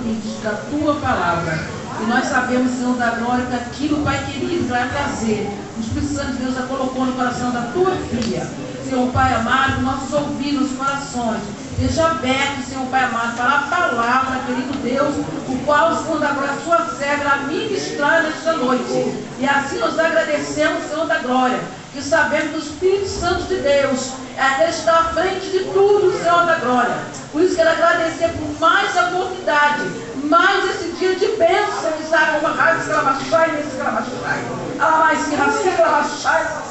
ouvintes da tua palavra. E nós sabemos, Senhor da glória, que aquilo, Pai querido, vai trazer. O Espírito Santo de Deus já colocou no coração da tua filha. Senhor Pai amado, nossos ouvidos, nossos corações, deixa aberto, Senhor Pai amado, para a palavra, querido Deus, o qual, Senhor da glória, a sua serva irá ministrar nesta noite. E assim nós agradecemos, Senhor da glória, que sabemos que o Espírito Santo de Deus é aquele que está à frente de tudo, Senhor da glória. Por isso quero agradecer por mais a oportunidade, mais esse dia de bênção, que está como a raiz, escravachai, nesse escravachai. Ela vai se raciar, escravachai.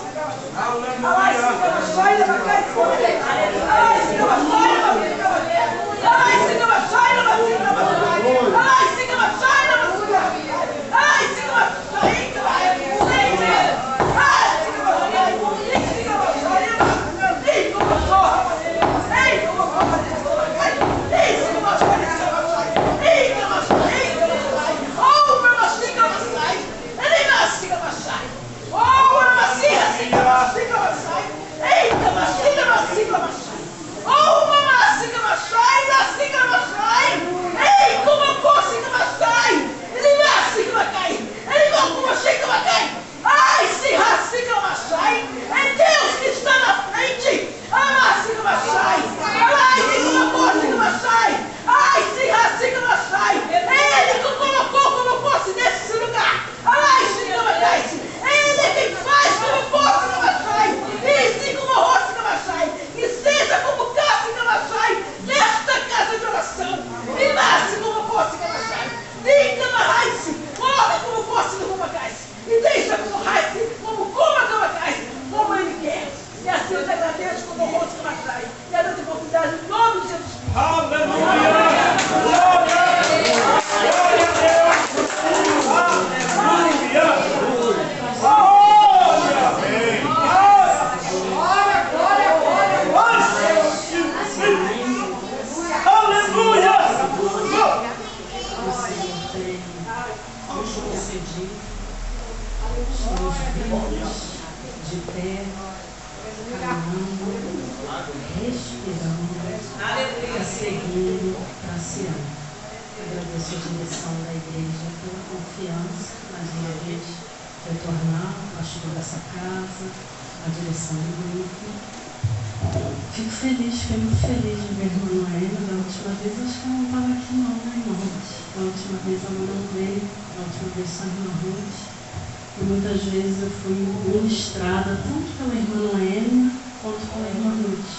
E muitas vezes eu fui ministrada tanto pela irmã Noêmia quanto pela irmã Ruth.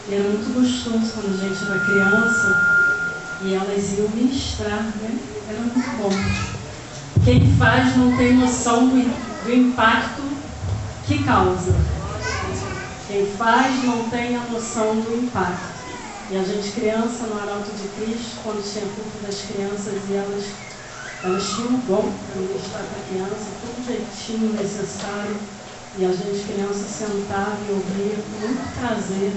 E era muito gostoso quando a gente era criança e elas iam ministrar, né? Era muito bom. Quem faz não tem noção do impacto que causa. Quem faz não tem a noção do impacto. E a gente criança no Arauto de Cristo, quando tinha culto das crianças e elas tinham um dom para ministrar para a criança, todo jeitinho necessário, e a gente, criança, sentava e ouvia com muito prazer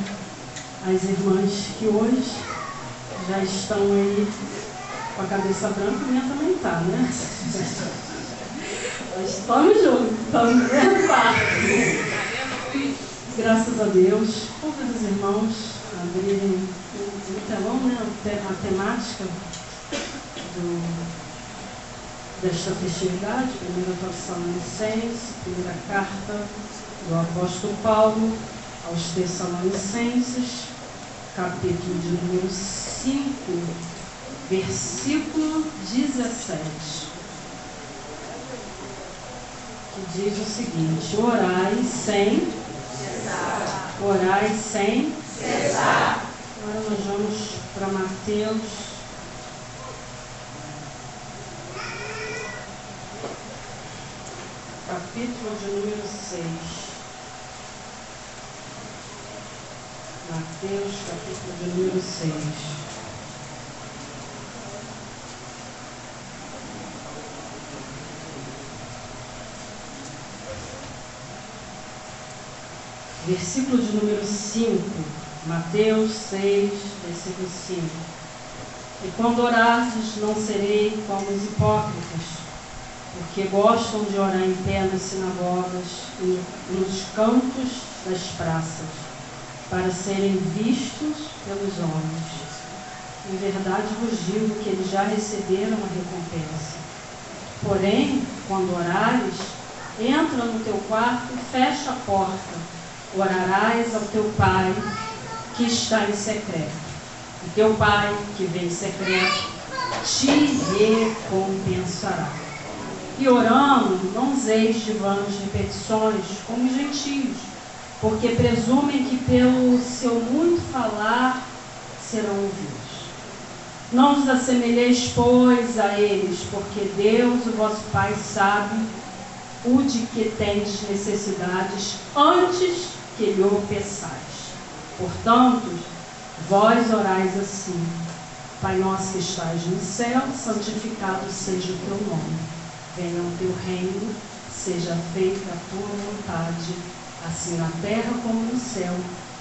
as irmãs que hoje já estão aí com a cabeça branca, a minha também está, né? Nós estamos juntos, estamos no mesmo barco. Graças a Deus, convido os irmãos a abrirem o telão, né? A temática desta festividade, 1 Tessalonicenses, primeira carta do apóstolo Paulo aos Tessalonicenses, capítulo de número 5, versículo 17, que diz o seguinte: orai sem cessar. Orai sem cessar. Agora nós vamos para Mateus, capítulo de número 6. Mateus, capítulo de número 6. Versículo de número 5. Mateus 6, versículo 5. E quando orardes, não serei como os hipócritas, porque gostam de orar em pé nas sinagogas e nos cantos das praças, para serem vistos pelos homens. Em verdade vos digo que eles já receberam a recompensa. Porém, quando orares, entra no teu quarto e fecha a porta. Orarás ao teu Pai que está em secreto. E teu Pai que vem em secreto te recompensará. E orando, não useis de vãs repetições como os gentios, porque presumem que pelo seu muito falar serão ouvidos. Não vos assemelheis, pois, a eles, porque Deus, o vosso Pai, sabe o de que tendes necessidades antes que lhe o peçais. Portanto, vós orais assim: Pai nosso que estás no céu, santificado seja o teu nome. Venha o teu reino, seja feita a tua vontade, assim na terra como no céu.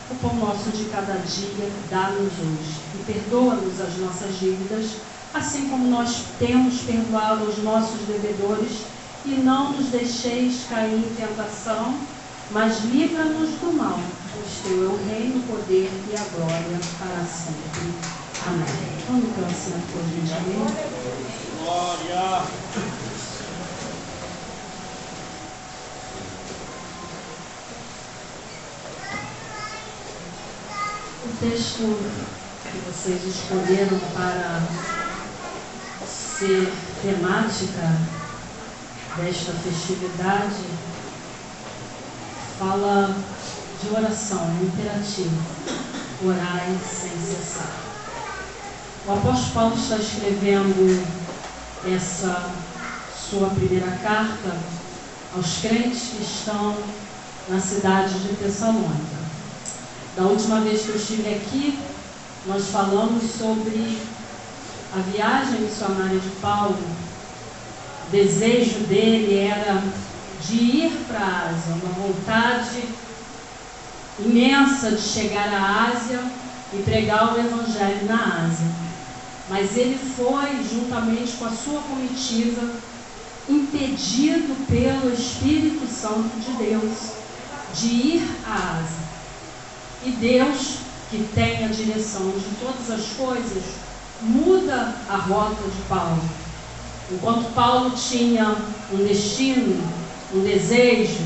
O pão nosso de cada dia dá-nos hoje, e perdoa-nos as nossas dívidas, assim como nós temos perdoado aos nossos devedores, e não nos deixeis cair em tentação, mas livra-nos do mal, pois teu é o reino, o poder e a glória para sempre. Amém. Vamos para o assento por gentileza. Glória! O texto que vocês escolheram para ser temática desta festividade fala de oração, é imperativo: orai sem cessar. O apóstolo Paulo está escrevendo essa sua primeira carta aos crentes que estão na cidade de Tessalônica. Da última vez que eu estive aqui, nós falamos sobre a viagem missionária de Paulo. O desejo dele era de ir para a Ásia, uma vontade imensa de chegar à Ásia e pregar o Evangelho na Ásia. Mas ele foi, juntamente com a sua comitiva, impedido pelo Espírito Santo de Deus de ir à Ásia. E Deus, que tem a direção de todas as coisas, muda a rota de Paulo. Enquanto Paulo tinha um destino, um desejo,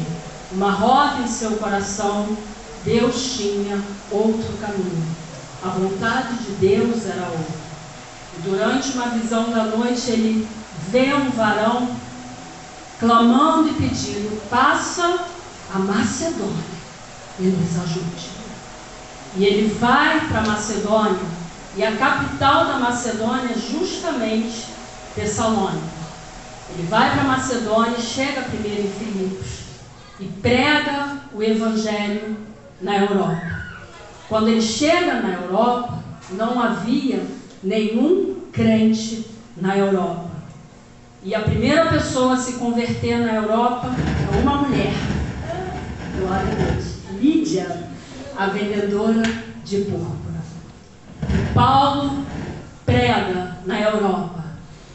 uma rota em seu coração, Deus tinha outro caminho. A vontade de Deus era outra. E durante uma visão da noite, ele vê um varão clamando e pedindo: passa a Macedônia e nos ajude. E ele vai para Macedônia, e a capital da Macedônia é justamente Tessalônica. Ele vai para Macedônia, chega primeiro em Filipos e prega o Evangelho na Europa. Quando ele chega na Europa, não havia nenhum crente na Europa. E a primeira pessoa a se converter na Europa é uma mulher. Glória a Deus. Lídia, a vendedora de púrpura. E Paulo prega na Europa.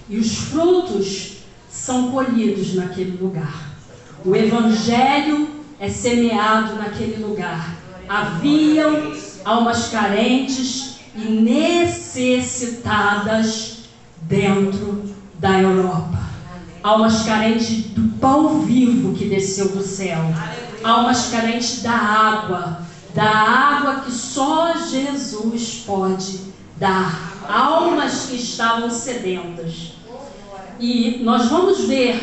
E os frutos são colhidos naquele lugar. O Evangelho é semeado naquele lugar. Haviam almas carentes e necessitadas dentro da Europa. Almas carentes do pão vivo que desceu do céu. Almas carentes da água que só Jesus pode dar. Almas que estavam sedentas. E nós vamos ver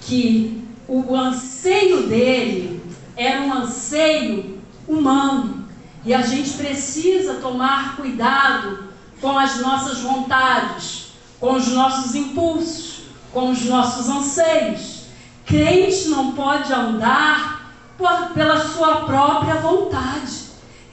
que o anseio dele era um anseio humano. E a gente precisa tomar cuidado com as nossas vontades, com os nossos impulsos, com os nossos anseios. Crente não pode andar pela sua própria vontade.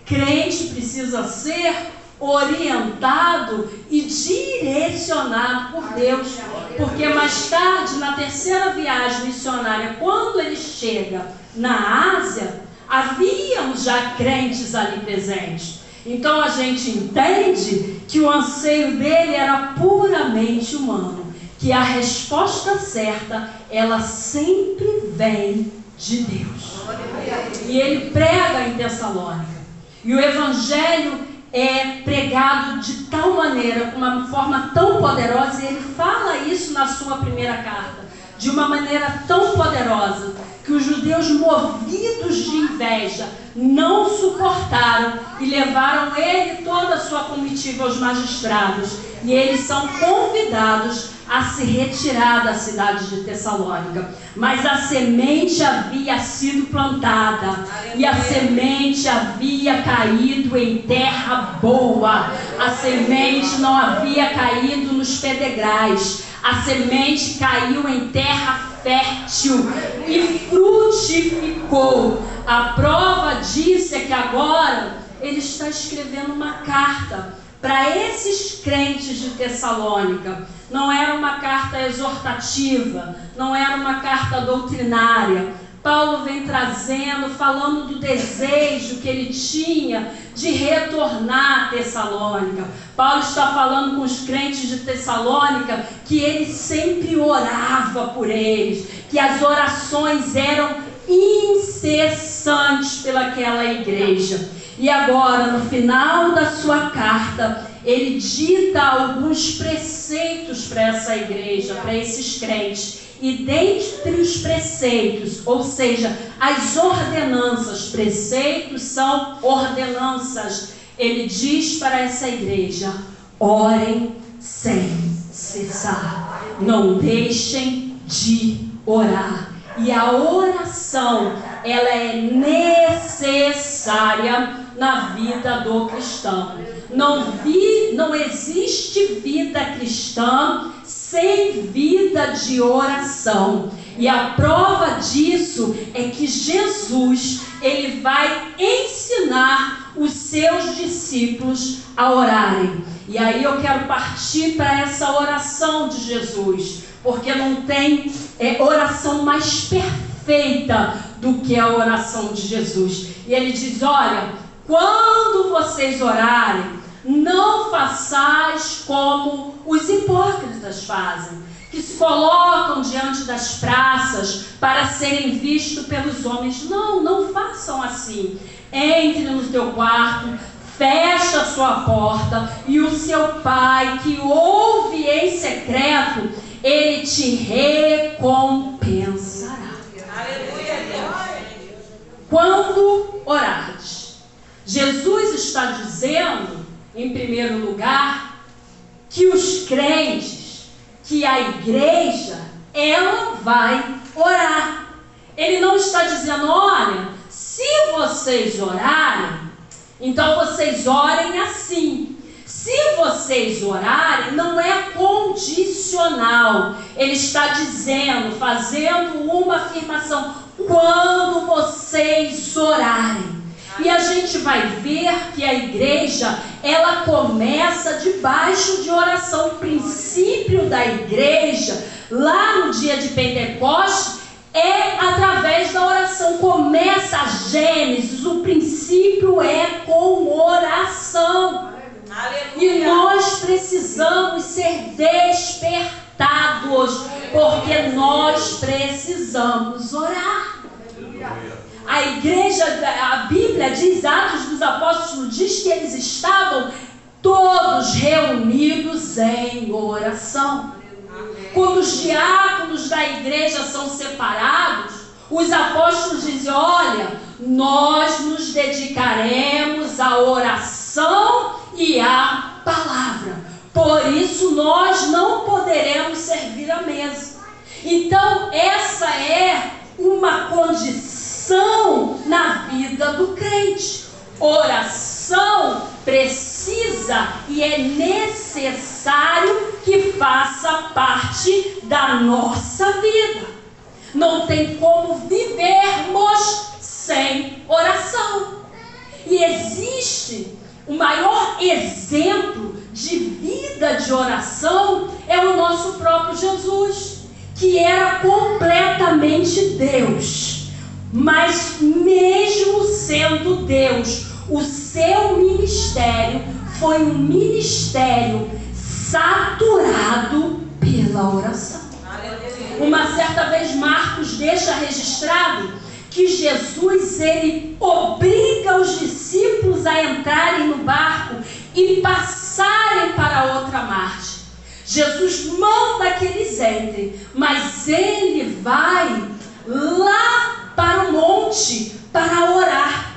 Crente precisa ser orientado e direcionado por Deus, porque mais tarde, na terceira viagem missionária, quando ele chega na Ásia, haviam já crentes ali presentes. Então a gente entende que o anseio dele era puramente humano, que a resposta certa, ela sempre vem de Deus. E ele prega em Tessalônica, e o Evangelho é pregado de tal maneira, com uma forma tão poderosa, e ele fala isso na sua primeira carta, de uma maneira tão poderosa, que os judeus, movidos de inveja, não suportaram e levaram ele e toda a sua comitiva aos magistrados, e eles são convidados a se retirar da cidade de Tessalônica. Mas a semente havia sido plantada, e a semente havia caído em terra boa. A semente não havia caído nos pedregais, a semente caiu em terra fértil e frutificou. A prova disso é que agora ele está escrevendo uma carta para esses crentes de Tessalônica. Não era uma carta exortativa, não era uma carta doutrinária. Paulo vem trazendo, falando do desejo que ele tinha de retornar a Tessalônica. Paulo está falando com os crentes de Tessalônica que ele sempre orava por eles, que as orações eram incessantes pelaquela igreja. E agora, no final da sua carta, ele dita alguns preceitos para essa igreja, para esses crentes. E dentre os preceitos, ou seja, as ordenanças, preceitos são ordenanças, ele diz para essa igreja: orem sem cessar, não deixem de orar. E a oração, ela é necessária na vida do cristão. Não existe vida cristã sem vida de oração. E a prova disso é que Jesus, ele vai ensinar os seus discípulos a orarem. E aí eu quero partir para essa oração de Jesus, porque não tem oração mais perfeita do que a oração de Jesus. E ele diz: olha, quando vocês orarem, não façais como os hipócritas fazem, que se colocam diante das praças para serem vistos pelos homens. Não façam assim. Entre no teu quarto, feche a sua porta, e o seu pai, que ouve em secreto, ele te recompensará. Quando orares, Jesus está dizendo, em primeiro lugar, que os crentes, que a igreja, ela vai orar. Ele não está dizendo: olha, se vocês orarem, então vocês orem assim. Se vocês orarem, não é condicional. Ele está dizendo, fazendo uma afirmação: quando vocês orarem. E a gente vai ver que a igreja, ela começa debaixo de oração. O princípio da igreja, lá no dia de Pentecostes, é através da oração. Começa a Gênesis, o princípio é com oração. E nós precisamos ser despertados, porque nós precisamos orar. A igreja, a Bíblia diz, Atos dos Apóstolos diz que eles estavam todos reunidos em oração. Quando os diáconos da igreja são separados, os apóstolos dizem: olha, nós nos dedicaremos à oração e à palavra. Por isso nós não poderemos servir à mesa. Então essa é uma condição na vida do crente. Oração precisa e é necessário que faça parte da nossa vida. Não tem como vivermos sem oração. E existe o maior exemplo de vida de oração, é o nosso próprio Jesus, que era completamente Deus. Mas mesmo sendo Deus, o seu ministério foi um ministério saturado pela oração. Uma certa vez Marcos deixa registrado que Jesus, ele obriga os discípulos discípulos a entrarem no barco e passarem para a outra margem. Jesus manda que eles entrem, mas ele vai lá para o monte para orar.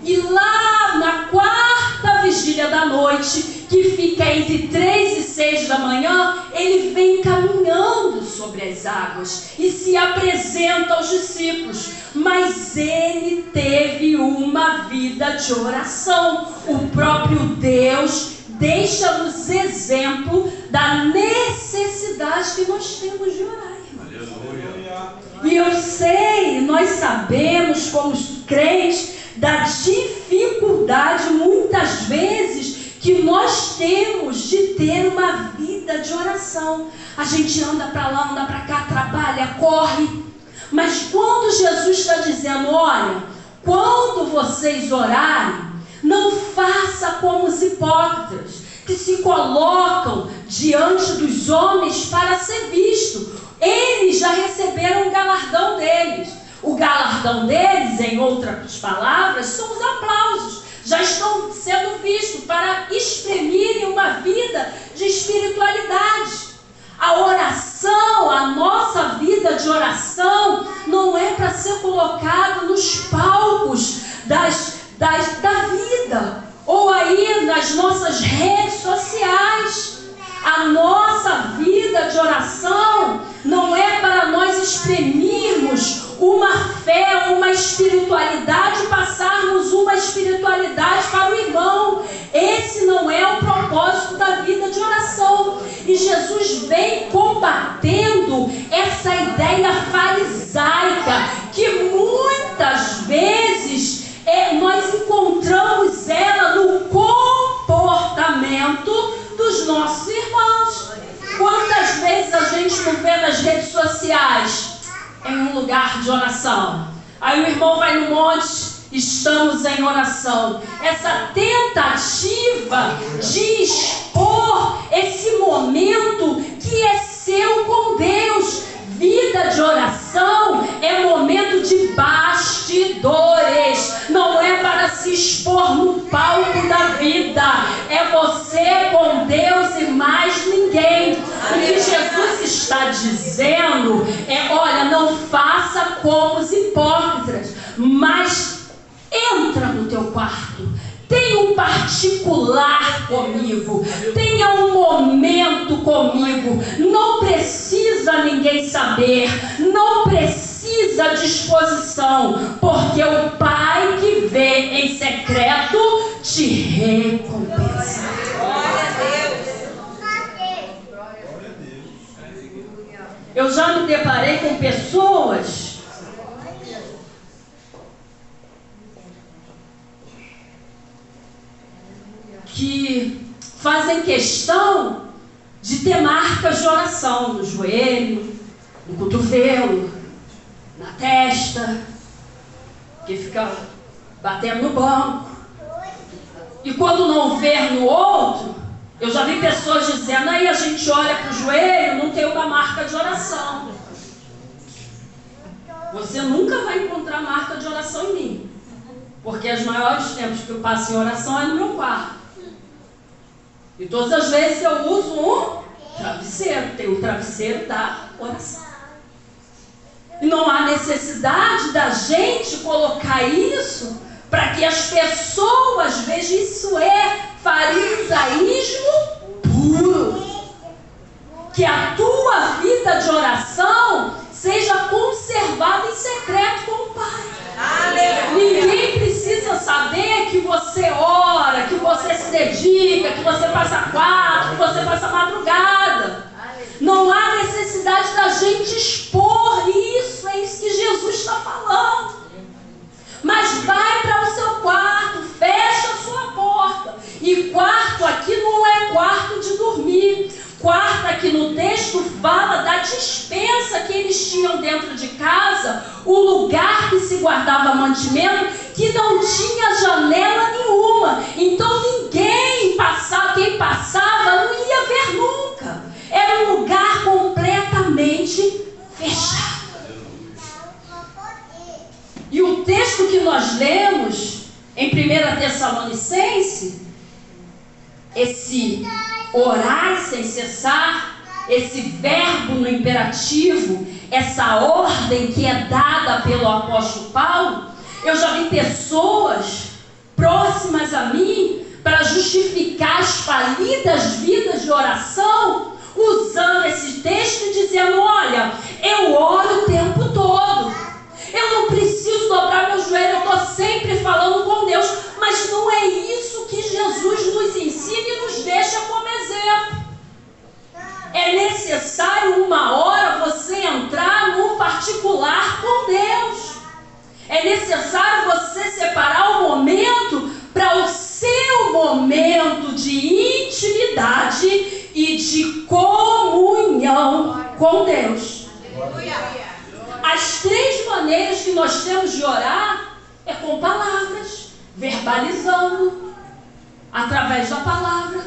E lá na quarta vigília da noite, que fica entre 3 e 6 da manhã, ele vem caminhando sobre as águas e se apresenta aos discípulos. Mas ele teve uma vida de oração. O próprio Deus deixa-nos exemplo da necessidade que nós temos de orar, irmão. E eu sei, nós sabemos como crentes da dificuldade muitas vezes que nós temos de ter uma vida de oração. A gente anda para lá, anda para cá, trabalha, corre. Mas quando Jesus está dizendo, olha, quando vocês orarem, não faça como os hipócritas, que se colocam diante dos homens para ser visto. Eles já receberam o galardão deles. O galardão deles, em outras palavras, são os aplausos. Já estão sendo vistos para exprimirem uma vida de espiritualidade. A oração, a nossa vida de oração, não é para ser colocado nos palcos da vida, ou aí nas nossas redes sociais. A nossa vida de oração não é para nós exprimirmos uma fé, uma espiritualidade, passarmos uma espiritualidade para o irmão. Esse não é o propósito da vida de oração. E Jesus vem combatendo essa ideia farisaica que muitas vezes nós encontramos ela no comportamento dos nossos irmãos. Quantas vezes a gente não vê nas redes sociais em um lugar de oração? Aí o irmão vai no monte, estamos em oração. Essa tentativa de expor esse momento que é seu com Deus. Vida de oração é momento de bastidores, não é para se expor no palco da vida. É você com Deus e mais ninguém. O que Jesus está dizendo é, olha, não faça como os hipócritas, mas entra no teu quarto. Tenha um particular comigo. Tenha um momento comigo. Não precisa ninguém saber. Não precisa disposição. Porque o Pai que vê em secreto te recompensa. Glória a Deus. Eu já me deparei com pessoas que fazem questão de ter marcas de oração no joelho, no cotovelo, na testa, que fica batendo no banco. E quando não ver no outro, eu já vi pessoas dizendo, aí a gente olha para o joelho, não tem uma marca de oração. Você nunca vai encontrar marca de oração em mim, porque os maiores tempos que eu passo em oração é no meu quarto. E todas as vezes eu uso um travesseiro, tem o travesseiro da oração. E não há necessidade da gente colocar isso para que as pessoas vejam. Isso é farisaísmo puro. Que a tua vida de oração seja conservada em secreto com o Pai. Aleluia. Ninguém precisa saber que você ora, que você se dedica, que você passa quarto, que você passa madrugada. Não há necessidade da gente expor isso. É isso que Jesus está falando. Mas vai para o seu quarto, fecha a sua porta. E quarto aqui não é quarto de dormir. Quarto aqui no texto fala da despensa que eles tinham dentro de casa, o lugar que se guardava mantimento, que não tinha janela nenhuma. Então ninguém passava, quem passava não ia ver nunca. Era um lugar completamente fechado. E o texto que nós lemos em 1 1 Tessalonicenses, esse orar sem cessar, esse verbo no imperativo, essa ordem que é dada pelo apóstolo Paulo, eu já vi pessoas próximas a mim para justificar as falidas vidas de oração, usando esse texto e dizendo: olha, eu oro o tempo todo, eu não preciso dobrar meu joelho, eu estou sempre falando com Deus. Mas não é isso que Jesus nos ensina e nos deixa como exemplo. É necessário uma hora você entrar no particular com Deus. É necessário você separar um momento para o seu momento de intimidade e de comunhão com Deus. As 3 maneiras que nós temos de orar é com palavras, verbalizando, através da palavra.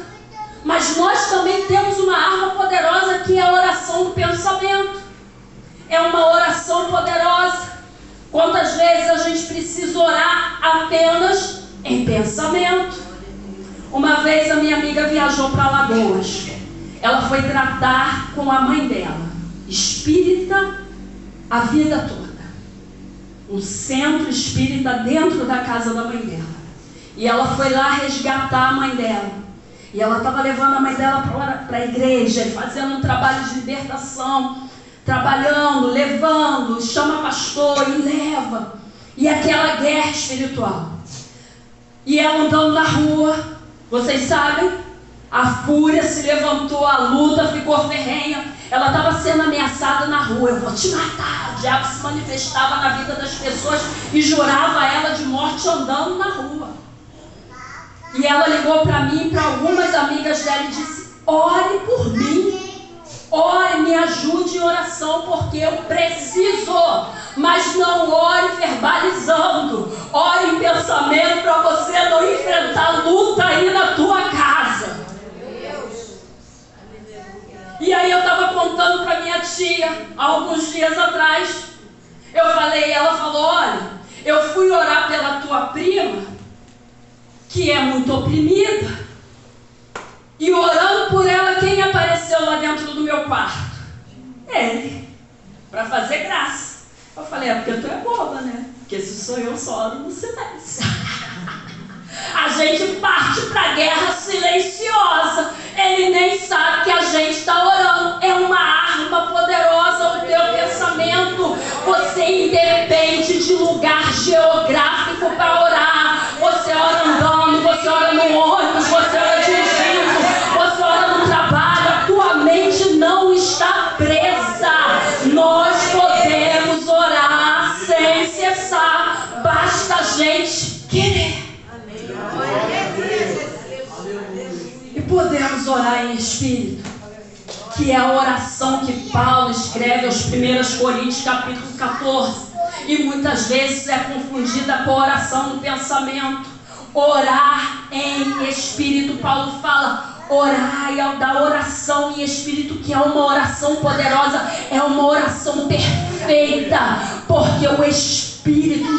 Mas nós também temos uma arma poderosa que é a oração do pensamento. É uma oração poderosa. Quantas vezes a gente precisa orar apenas em pensamento? Uma vez a minha amiga viajou para Alagoas. Ela foi tratar com a mãe dela, espírita a vida toda. Um centro espírita dentro da casa da mãe dela. E ela foi lá resgatar a mãe dela. E ela estava levando a mãe dela para a igreja, fazendo um trabalho de libertação, trabalhando, levando, chama pastor e leva. E aquela guerra espiritual. E ela andando na rua, vocês sabem, a fúria se levantou, a luta ficou ferrenha. Ela estava sendo ameaçada na rua: eu vou te matar. O diabo se manifestava na vida das pessoas e jurava ela de morte andando na rua. E ela ligou para mim e para algumas amigas dela e disse: ore por mim, ore, me ajude em oração, porque eu preciso. Mas não ore verbalizando, ore em pensamento, para você não enfrentar luta aí na tua casa. E aí eu estava contando para minha tia, há alguns dias atrás, ela falou: olha, eu fui orar pela tua prima, que é muito oprimida, e orando por ela, quem apareceu lá dentro do meu quarto? Ele, para fazer graça. Eu falei: é porque tu é boba, né? Porque se sou eu, só oro no silêncio. A gente parte para a guerra silenciosa. Ele nem sabe que a gente está orando. É uma arma poderosa o teu pensamento. Você independe de lugar geográfico para orar. Você ora andando, você ora no ônibus, você ora dirigindo, você ora no trabalho. A tua mente não está presa. Nós podemos orar sem cessar. Basta a gente querer. E podemos orar em espírito, que é a oração que Paulo escreve aos 1 Coríntios capítulo 14, e muitas vezes é confundida com a oração do pensamento. Orar em espírito, Paulo fala: orai da oração em espírito, que é uma oração poderosa, é uma oração perfeita, porque o Espírito,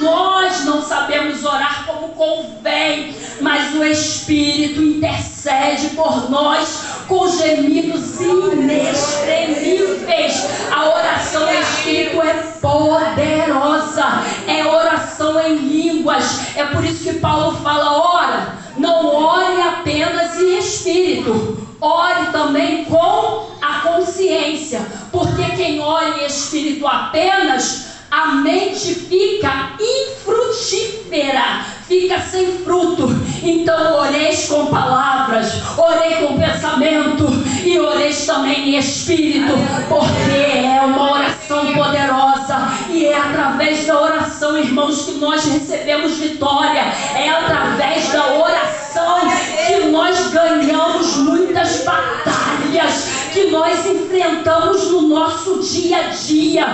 nós não sabemos orar como convém, mas o Espírito intercede por nós com gemidos inexprimíveis. A oração em Espírito é poderosa, é oração em línguas. É por isso que Paulo fala: ora, não ore apenas em espírito, ore também com a consciência, porque quem ora em espírito apenas, a mente fica infrutífera, fica sem fruto. Então oreis com palavras, orei com pensamento e oreis também em espírito, porque é uma oração poderosa, e é através da oração, irmãos, que nós recebemos vitória. É através da oração que nós ganhamos muitas batalhas que nós enfrentamos no nosso dia a dia.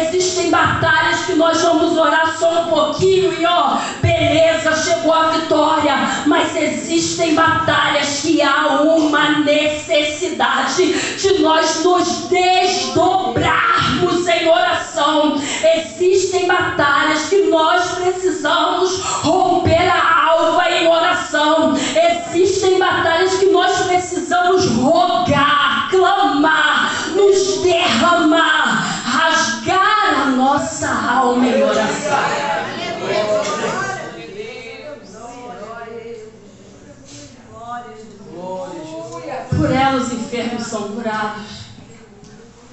Existem batalhas que nós vamos orar só um pouquinho e beleza, chegou a vitória. Mas existem batalhas que há uma necessidade de nós nos desdobrarmos em oração. Existem batalhas que nós precisamos romper a alva em oração. Existem batalhas que nós precisamos rogar, clamar, nos derramar, rasgar a nossa alma em oração. Por ela os enfermos são curados.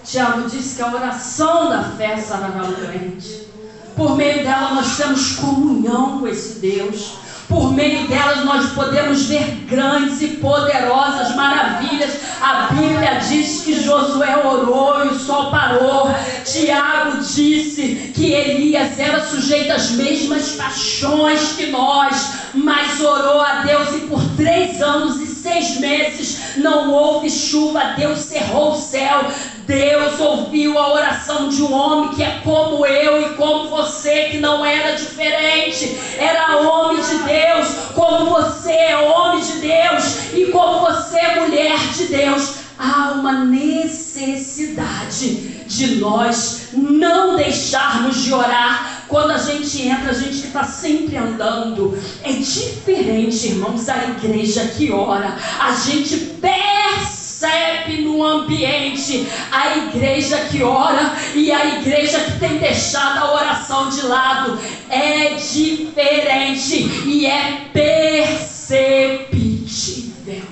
Tiago disse que a oração da fé sarará o doente. Por meio dela nós temos comunhão com esse Deus. Por meio delas nós podemos ver grandes e poderosas maravilhas. A Bíblia diz que Josué orou e o sol parou. Tiago disse que Elias era sujeito às mesmas paixões que nós, mas orou a Deus e por 3 anos e 6 meses não houve chuva. Deus cerrou o céu. Deus ouviu a oração de um homem que é como eu e como você, que não era diferente, era homem de Deus, como você é homem de Deus e como você é mulher de Deus. Há uma necessidade de nós não deixarmos de orar. Quando a gente entra, a gente está sempre andando. É diferente, irmãos, a igreja que ora. A gente percebe no ambiente a igreja que ora e a igreja que tem deixado a oração de lado. É diferente e é perceptível.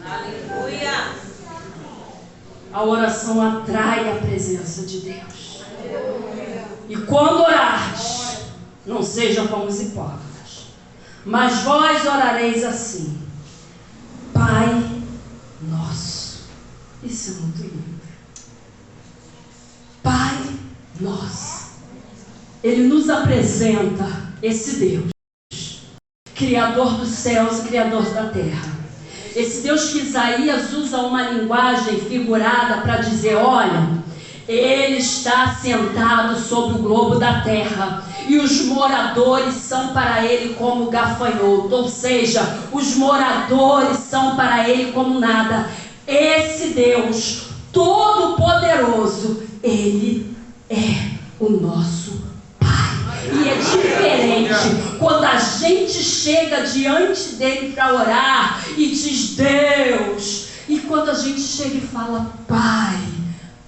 Aleluia. A oração atrai a presença de Deus. E quando orares, não sejam como os hipócritas, mas vós orareis assim: Pai nosso. Isso é muito lindo. Pai nosso. Ele nos apresenta esse Deus, Criador dos céus e Criador da terra. Esse Deus que Isaías usa uma linguagem figurada para dizer: olha, Ele está sentado sobre o globo da terra e os moradores são para Ele como gafanhoto, ou seja, os moradores são para Ele como nada. Esse Deus Todo-Poderoso, Ele é o nosso Pai. E é diferente quando a gente chega diante dele para orar e diz Deus, e quando a gente chega e fala Pai,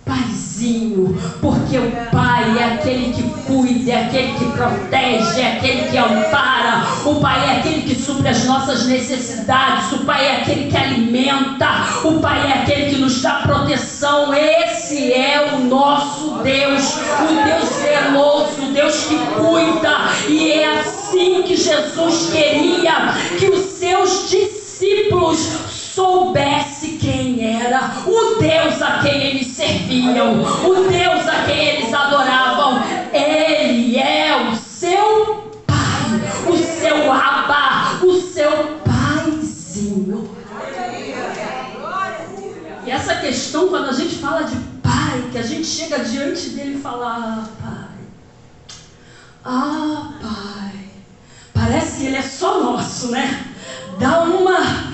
Paizinho, porque o Pai é aquele que cuida, é aquele que protege, é aquele que ampara, o Pai é aquele que supre as nossas necessidades, o Pai é aquele que alimenta, o Pai é aquele que nos dá proteção. Esse é o nosso Deus, o Deus zeloso, o Deus que cuida, e é assim que Jesus queria que os seus discípulos soubesse quem era o Deus a quem eles serviam, o Deus a quem eles adoravam. Ele é o seu Pai, o seu Abba, o seu Paizinho. E essa questão, quando a gente fala de Pai, que a gente chega diante dele e fala Pai, parece que ele é só nosso, né? Dá uma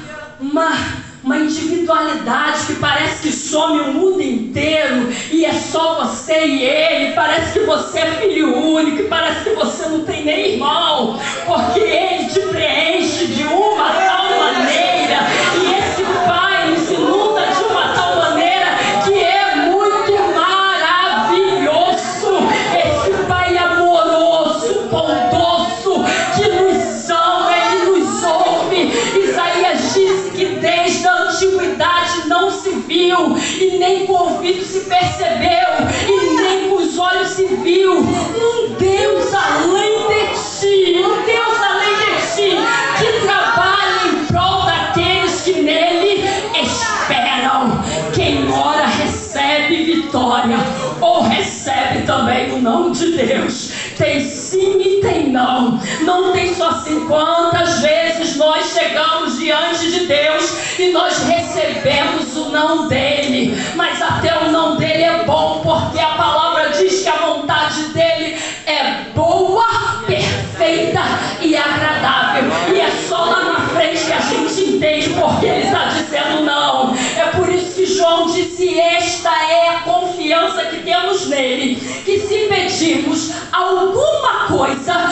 individualidade que parece que some o mundo inteiro e é só você e ele. Parece que você é filho único e parece que você não tem nem irmão, porque ele te preenche de uma tal maneira, e esse Pai nos inunda de uma tal maneira que é muito maravilhoso. Esse Pai amoroso, bondoso, que nos ama, ele nos ouve. Isaías disse que desde a antiguidade não se viu, e nem com o ouvido se percebeu, e nem com os olhos se viu um Deus além de ti, um Deus além de ti, que trabalha em prol daqueles que nele esperam. Quem ora recebe vitória, ou recebe também o não de Deus. Tem sim e tem não. Não tem só assim. Quantas vezes nós chegamos diante de Deus e nós recebemos o não dele, mas até o não dele é bom, porque a palavra diz que a vontade dele é boa, perfeita e agradável, e é só lá na frente que a gente entende porque ele está dizendo não. É por isso que João disse: esta é a confiança que temos nele, que se pedirmos alguma coisa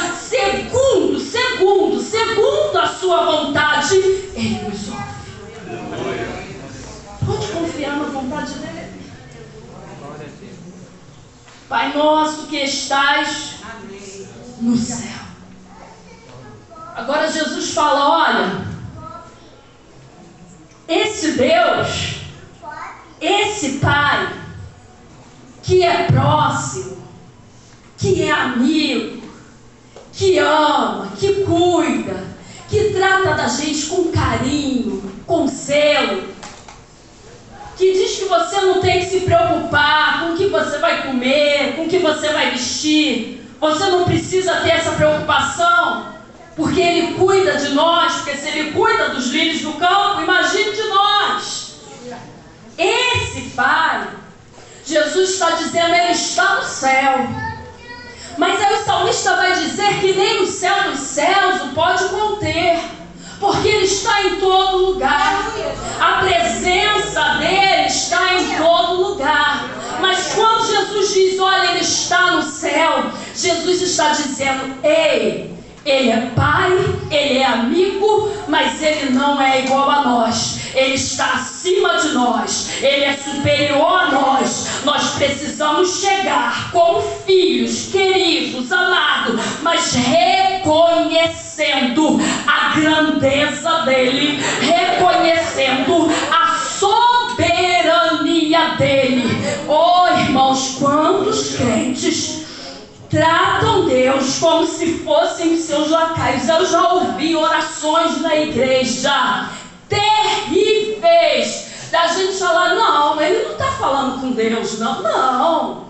segundo a sua vontade, Ele nos ouve. Pode confiar na vontade dEle. Pai nosso que estás no céu. Agora Jesus fala, olha, esse Deus, esse Pai, que é próximo, que é amigo, que ama, que cuida, que trata da gente com carinho, com zelo, que diz que você não tem que se preocupar com o que você vai comer, com o que você vai vestir. Você não precisa ter essa preocupação, porque Ele cuida de nós, porque se Ele cuida dos lírios do campo, imagine de nós. Esse Pai, Jesus está dizendo, Ele está no céu. Mas aí o salmista vai dizer que nem o céu dos céus o pode conter, porque Ele está em todo lugar. A presença dEle está em todo lugar. Mas quando Jesus diz, olha, Ele está no céu, Jesus está dizendo, ei, Ele é Pai, Ele é amigo, mas Ele não é igual a nós. Ele está acima de nós, Ele é superior a nós. Nós precisamos chegar como filhos, queridos, amados, mas reconhecendo a grandeza dEle, reconhecendo a soberania dEle. Oh, irmãos, quantos crentes tratam Deus como se fossem seus lacaios. Eu já ouvi orações na igreja terríveis da gente falar, não, ele não está falando com Deus, não.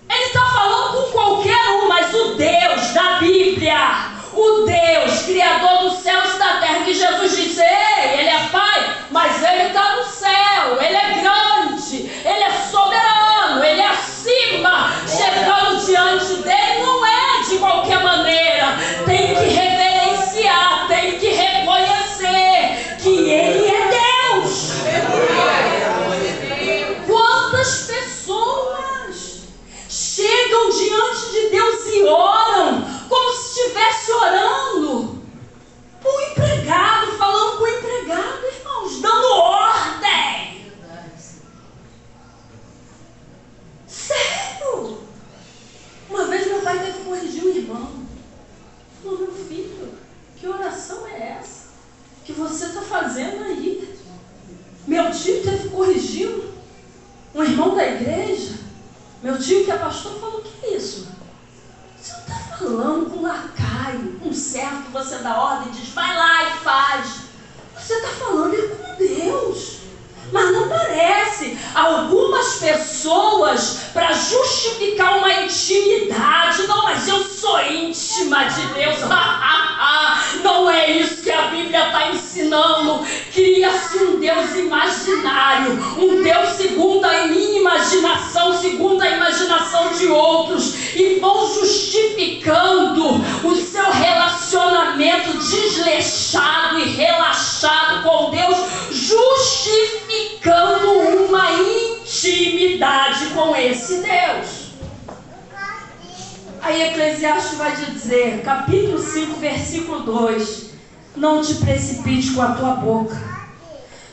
Ele está falando com qualquer um, mas o Deus da Bíblia, o Deus criador dos céus e da terra, que Jesus disse, ei, Ele é Pai, mas Ele está no céu, Ele é grande, Ele é soberano, Ele é acima. Chegando diante dEle não é de qualquer maneira, tem que reverenciar, tem que reconhecer que Ele é Deus. Quantas pessoas chegam diante de Deus e oram como se estivesse orando com o empregado, falando com o empregado, irmãos, dando ordem. Sério? Uma vez meu pai teve que corrigir um irmão. Falou, meu filho, que oração é essa que você está fazendo aí? Meu tio teve que corrigir um irmão da igreja. Meu tio que é pastor falou, que é isso? Você não está falando com um lacaio, um servo que você dá ordem e diz, vai lá e faz. Você está falando com Deus. Mas não parece. Algumas pessoas, para justificar uma intimidade, não, mas eu sou íntima de Deus. Não é isso que a Bíblia está ensinando. Cria-se um Deus imaginário, um Deus segundo a minha imaginação, segundo a imaginação de outros, e vão justificando o seu relacionamento desleixado e relaxado com Deus, justificando uma intimidade com esse Deus. Aí Eclesiastes vai dizer, capítulo 5, versículo 2, não te precipites com a tua boca,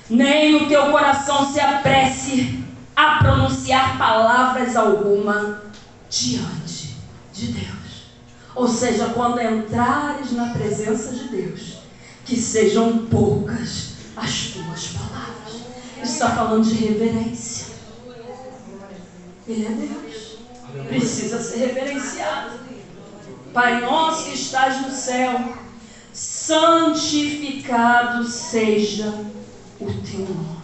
nem o teu coração se apresse a pronunciar palavras alguma diante de Deus. Ou seja, quando entrares na presença de Deus, que sejam poucas as tuas palavras. Está falando de reverência. Ele é Deus, precisa ser reverenciado. Pai nosso que estás no céu, santificado seja o teu nome.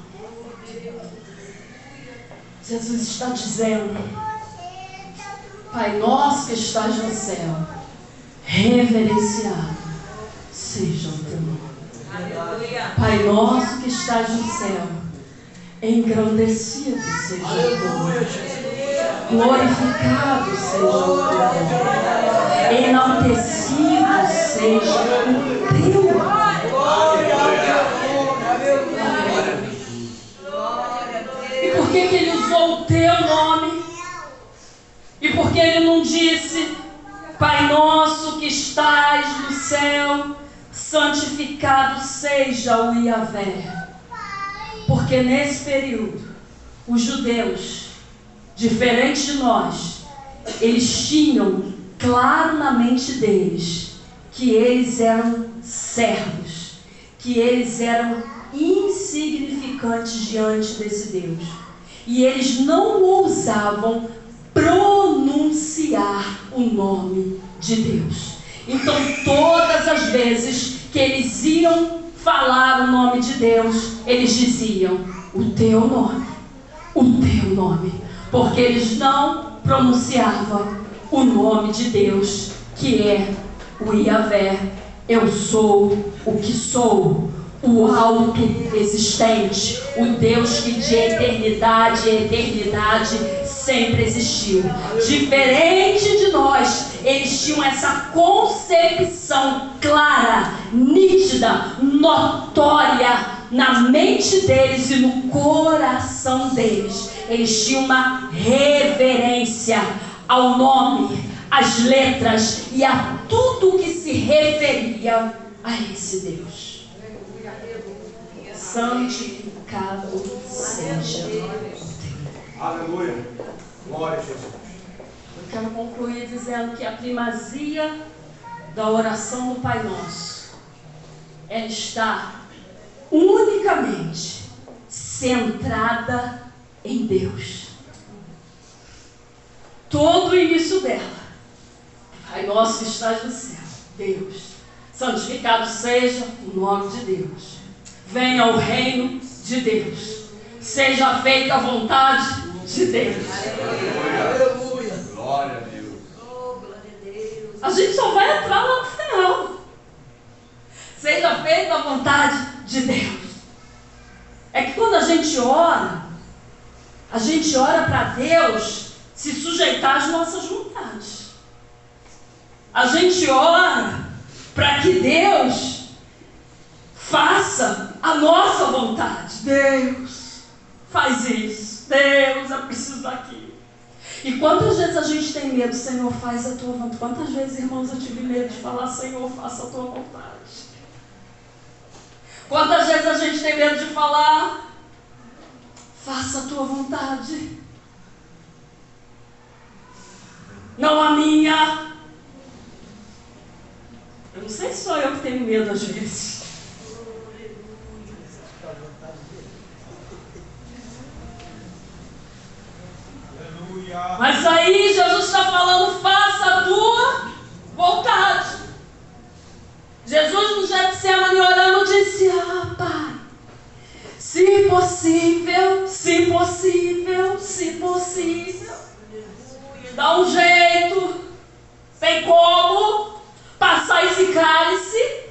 Jesus está dizendo, Pai nosso que estás no céu, reverenciado seja o teu nome. Pai nosso que estás no céu, engrandecido seja o teu nome, glorificado seja o teu nome, enaltecido seja o teu nome. E por que Ele usou o teu nome? E por que Ele não disse, Pai nosso que estás no céu, santificado seja o Yahvé. Porque nesse período, os judeus, diferente de nós, eles tinham claro na mente deles que eles eram servos, que eles eram insignificantes diante desse Deus. E eles não ousavam pronunciar o nome de Deus. Então, todas as vezes que eles iam falar o nome de Deus, eles diziam: o teu nome, o teu nome. Porque eles não pronunciavam o nome de Deus, que é o Yahvé. Eu sou o que sou, o auto-existente, o Deus que de eternidade em eternidade sempre existiu. Diferente de nós, eles tinham essa concepção clara, nítida, notória na mente deles e no coração deles. Eles tinham uma reverência ao nome, às letras e a tudo que se referia a esse Deus. Santificado seja o teu. Aleluia. Glória a Jesus. Eu quero concluir dizendo que a primazia da oração do Pai Nosso, ela está unicamente centrada em Deus. Todo o início dela, Pai Nosso que estás no céu, Deus, santificado seja o nome de Deus. Venha o reino de Deus. Seja feita a vontade de Deus. Aleluia. Glória a Deus. A gente só vai entrar lá no final. Seja feita a vontade de Deus. É que quando a gente ora para Deus se sujeitar às nossas vontades. A gente ora para que Deus faça a nossa vontade. Deus, faz isso. Deus, eu preciso daqui. E quantas vezes a gente tem medo? Senhor, faz a tua vontade. Quantas vezes, irmãos, eu tive medo de falar: Senhor, faça a tua vontade. Quantas vezes a gente tem medo de falar: faça a tua vontade, não a minha. Eu não sei se sou eu que tenho medo às vezes. Mas aí Jesus está falando: faça a tua vontade. Jesus no Getsemane orando disse: ah, Pai, se possível, se possível, se possível, dá um jeito, tem como passar esse cálice,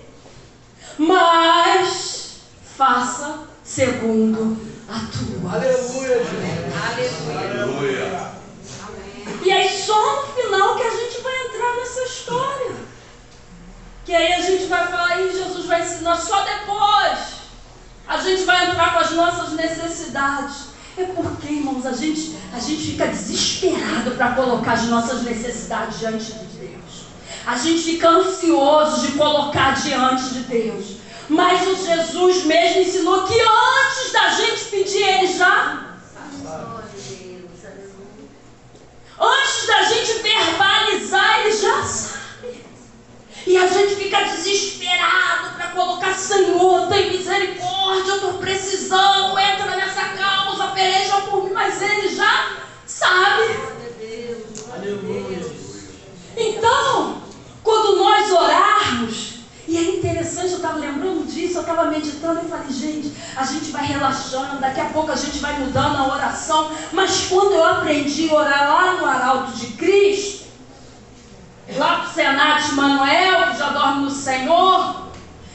mas faça segundo a tua. Aleluia, Jesus. Aleluia. E aí só no final que a gente vai entrar nessa história. Que aí a gente vai falar: e Jesus vai ensinar. Só depois a gente vai entrar com as nossas necessidades. É porque, irmãos, a gente fica desesperado para colocar as nossas necessidades diante de Deus. A gente fica ansioso de colocar diante de Deus. Mas o Jesus mesmo ensinou que antes da gente pedir, Ele já... Antes da gente verbalizar, Ele já sabe. E a gente fica desesperado para colocar: Senhor, tem misericórdia, eu estou precisando, entra nessa causa, peleja por mim. Mas Ele já sabe. Então, quando nós orarmos, e é interessante, eu estava lembrando disso, eu estava meditando e falei: gente, a gente vai relaxando, daqui a pouco a gente vai mudando a oração. Mas quando eu aprendi a orar lá no Arauto de Cristo, lá para o Senado Manuel, que já dorme no Senhor,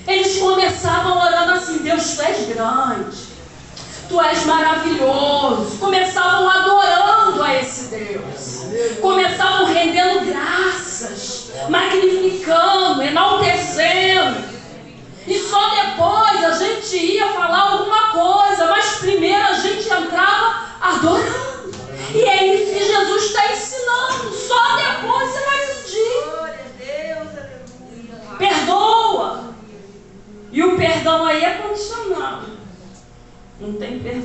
eles começavam orando assim: Deus, Tu és grande, Tu és maravilhoso. Começavam adorando a esse Deus, começavam rendendo graças, magnificando, enaltecendo. E só depois a gente ia falar alguma coisa, mas primeiro a gente entrava adorando. E é isso que Jesus está ensinando. Só depois você vai pedir. Perdoa.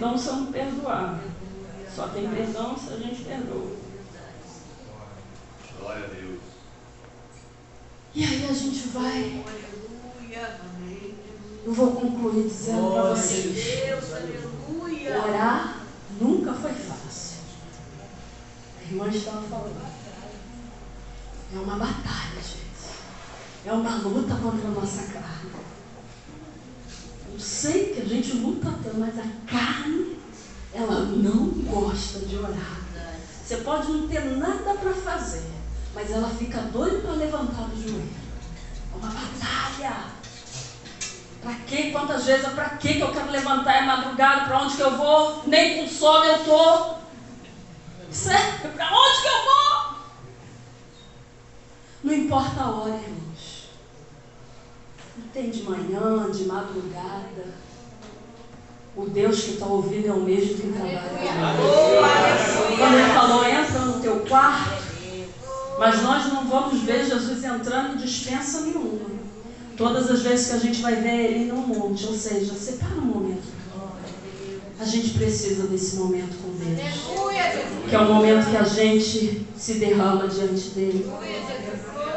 perdão se eu não perdoar. Só tem perdão se a gente perdoa. Glória a Deus. E aí a gente vai. Eu vou concluir dizendo para vocês: orar nunca foi fácil. A irmã estava falando. É uma batalha, gente. É uma luta contra a nossa carne. Eu sei que a gente luta tanto, mas a carne, ela não gosta de orar. Você pode não ter nada para fazer, mas ela fica doida para levantar do joelho. É uma batalha. Para quê? Quantas vezes? Para quê que eu quero levantar? É madrugada? Para onde que eu vou? Nem com sono eu estou. Certo? Para onde que eu vou? Não importa a hora, irmãos. Não tem de manhã, de madrugada. O Deus que está ouvindo é o mesmo que trabalha. Quando ele falou, entra no teu quarto, mas nós não vamos ver Jesus entrando em dispensa nenhuma. Todas as vezes que a gente vai ver ele no monte, ou seja, separa um momento. A gente precisa desse momento com Deus, que é o momento que a gente se derrama diante dele.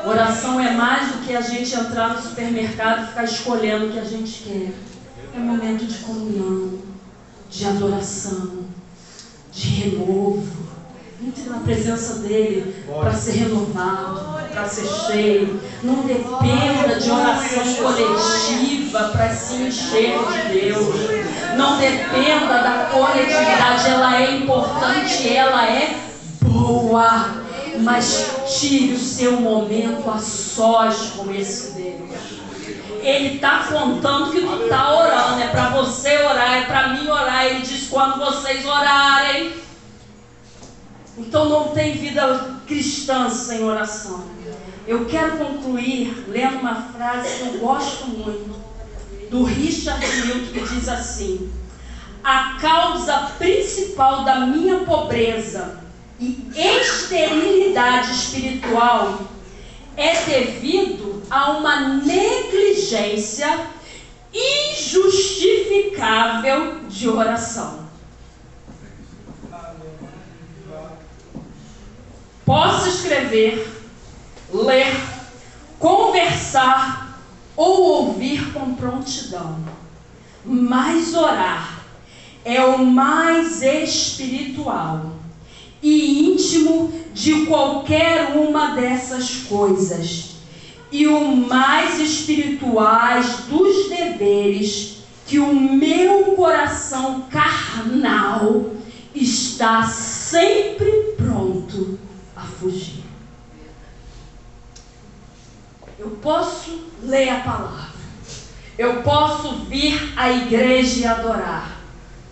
Oração é mais do que a gente entrar no supermercado e ficar escolhendo o que a gente quer. É um momento de comunhão, de adoração, de renovo. Entre na presença dele para ser renovado, para ser cheio. Não dependa de oração coletiva para se encher de Deus. Não dependa da coletividade. Ela é importante, ela é boa. Mas tire o seu momento a sós com esse Deus. Ele está contando que tu está orando. É para você orar, é para mim orar. Ele diz: quando vocês orarem. Então não tem vida cristã sem oração. Eu quero concluir lendo uma frase que eu gosto muito, do Richard Milton, que diz assim: a causa principal da minha pobreza e esterilidade espiritual é devido a uma negligência injustificável de oração. Posso escrever, ler, conversar ou ouvir com prontidão, mas orar é o mais espiritual e íntimo de qualquer uma dessas coisas, e o mais espirituais dos deveres que o meu coração carnal está sempre pronto a fugir. Eu posso ler a palavra, eu posso vir à igreja e adorar,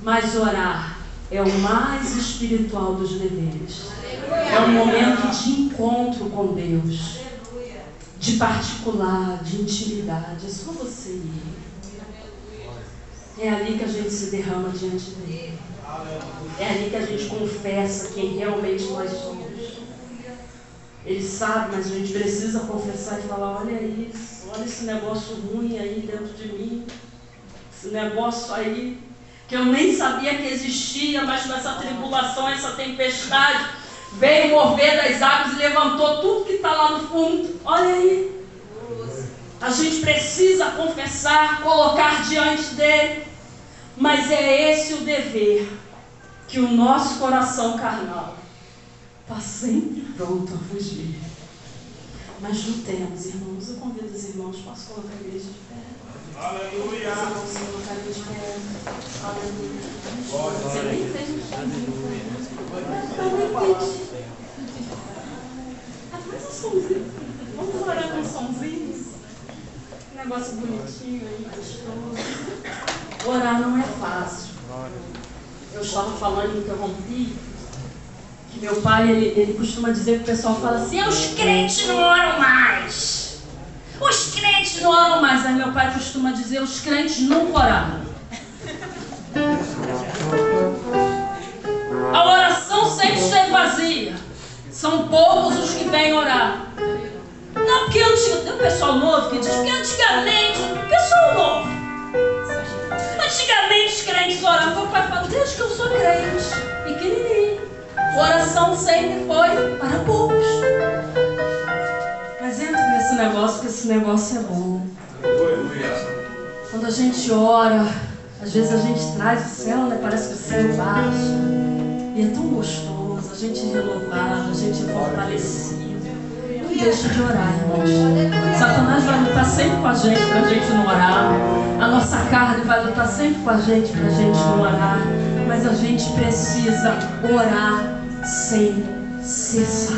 mas orar é o mais espiritual dos deveres. É um momento de encontro com Deus, de particular, de intimidade. É só você e Ele. É ali que a gente se derrama diante dele. É ali que a gente confessa quem realmente nós somos. Ele sabe, mas a gente precisa confessar e falar: olha isso, olha esse negócio ruim aí dentro de mim, esse negócio aí que eu nem sabia que existia, mas com essa tribulação, essa tempestade, veio mover das águas e levantou tudo que está lá no fundo. Olha aí. A gente precisa confessar, colocar diante dele, mas é esse o dever que o nosso coração carnal está sempre pronto a fugir. Mas lutemos, irmãos. Eu convido os irmãos, posso colocar a igreja de pé? Aleluia! Você colocar a igreja de pé. Aleluia! Você nem fez um sonzinho. Faz um sonzinho. Vamos orar com sonzinhos. Um negócio bonitinho aí, gostoso. Orar não é fácil. Eu estava falando e interrompi. Meu pai, ele costuma dizer que o pessoal fala assim: os crentes não oram mais. Os crentes não oram mais. Aí meu pai costuma dizer: os crentes nunca oraram. A oração sempre esteve vazia. São poucos os que vêm orar. Não, porque antigamente, tem um pessoal novo que diz que antigamente, pessoal novo, antigamente os crentes oravam. Meu pai fala: Desde que eu sou crente, pequenininho, oração sempre foi para poucos. Mas entra nesse negócio, que esse negócio é bom. Quando a gente ora, às vezes a gente traz o céu, né? Parece que o céu baixa. E é tão gostoso, a gente é renovado, a gente é fortalecido. Não deixe de orar, irmãos. Satanás vai lutar sempre com a gente para a gente não orar. A nossa carne vai lutar sempre com a gente para a gente não orar. Mas a gente precisa orar sem cessar.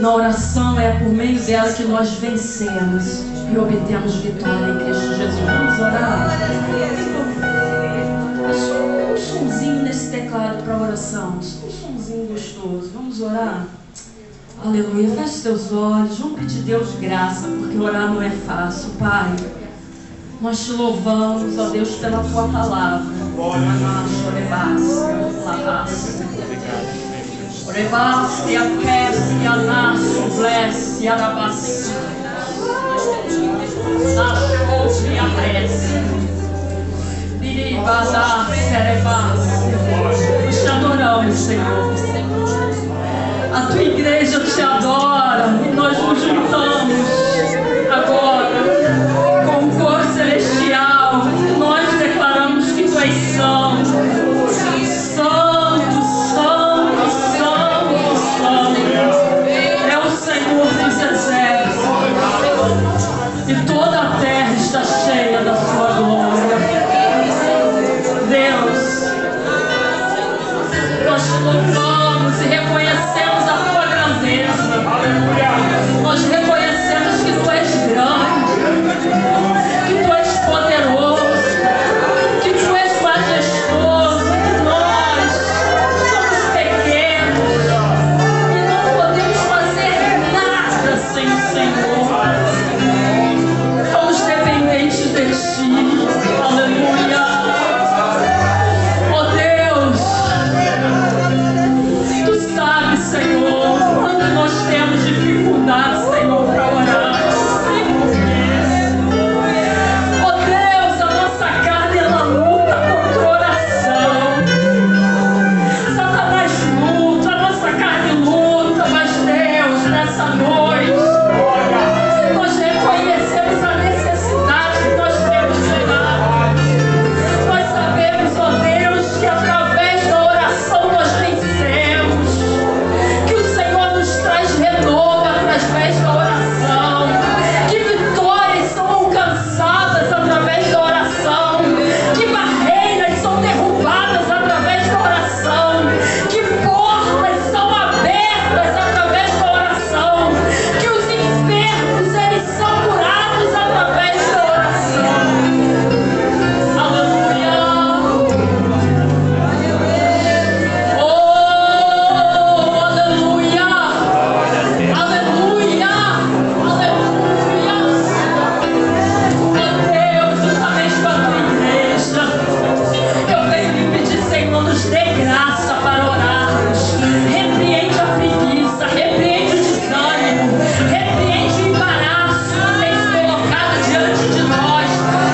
Na oração é por meio dela que nós vencemos e obtemos vitória em Cristo Jesus. Vamos orar? É só um sonzinho nesse teclado para oração. Só um sonzinho gostoso. Vamos orar? Aleluia. Feche seus olhos. Vamos pedir Deus graça, porque orar não é fácil. Pai, nós te louvamos, ó Deus, pela tua palavra. Orebaste, aquece, anasso, blesse, arabaste. Achou-me a prece. Diribadá, serebaste. Nós te adoramos, Senhor. A tua igreja te adora e nós nos juntamos agora com o coro celestial. Nós declaramos que tu és santo. E toda a terra está cheia da sua glória. Deus, nós te louvamos e reconhecemos a tua grandeza. Nós reconhecemos que tu és grande, que tu és poderoso, que tu és majestoso, que nós somos pequenos e não podemos fazer nada sem o Senhor. Dependente de ti, aleluia. Oh Deus, tu sabes, Senhor, quando nós temos dificuldade, Senhor, para orar. Oh Deus, a nossa carne ela luta contra oração. Satanás luta, a nossa carne luta, mas Deus, nessa noite nós reconhecemos a necessidade. Nós sabemos, ó Deus, que através da oração nós vencemos, que o Senhor nos traz renovo através da oração, que vitórias são alcançadas através da oração, que barreiras são derrubadas através da oração, que portas são abertas através da oração, que os enfermos eles são curados através da oração. Aleluia. Oh, aleluia. Aleluia. Aleluia. Oh Deus, justamente com a tua igreja, eu venho lhe pedir, Senhor, nos dê graça para orarmos. Repreende a preguiça, repreende o desânimo, repreende o embaraço que tem se colocado diante de nós.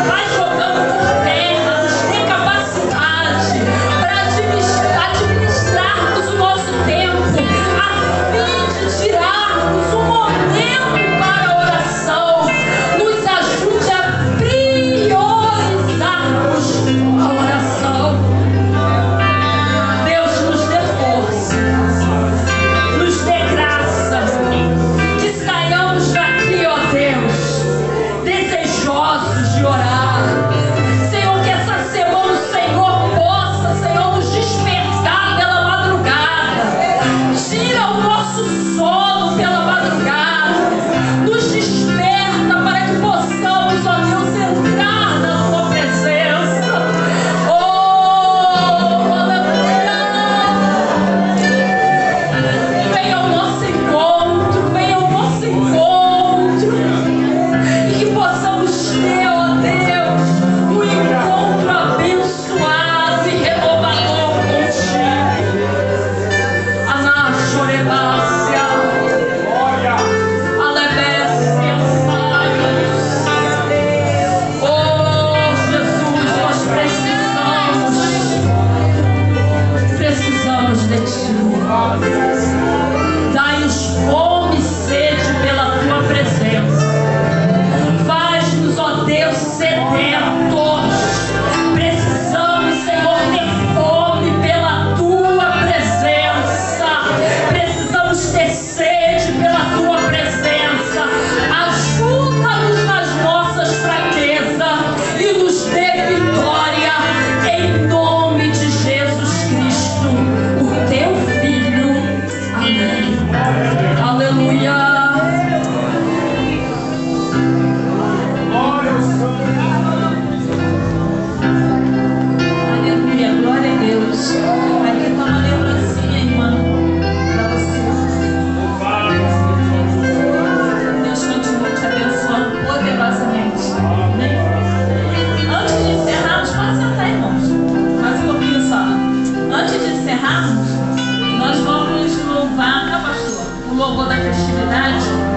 Vai jogando por terra, nos dê capacidade para administrarmos o nosso tempo, a fim de tirarmos um momento para a oração. Nos ajude a priorizarmos a oração. Deus, nos dê Dai-nos fome e sede pela tua presença. Faz-nos, ó Deus, sedentos. Precisamos, Senhor, ter fome pela tua presença. Precisamos ter sede pela tua presença. Ajuda-nos nas nossas fraquezas e nos dê vitória em nome de Jesus Cristo, o teu Filho. Amém. Aleluia. Aleluia, glória a Deus. Aqui está uma lembrancinha, irmã, para você. Deus continue te abençoando poderosamente. Amém? Antes de encerrarmos, pode sentar, irmãos. Mais um pouquinho só. Antes de encerrarmos, nós vamos louvar, tá, pastor? O louvor da festividade.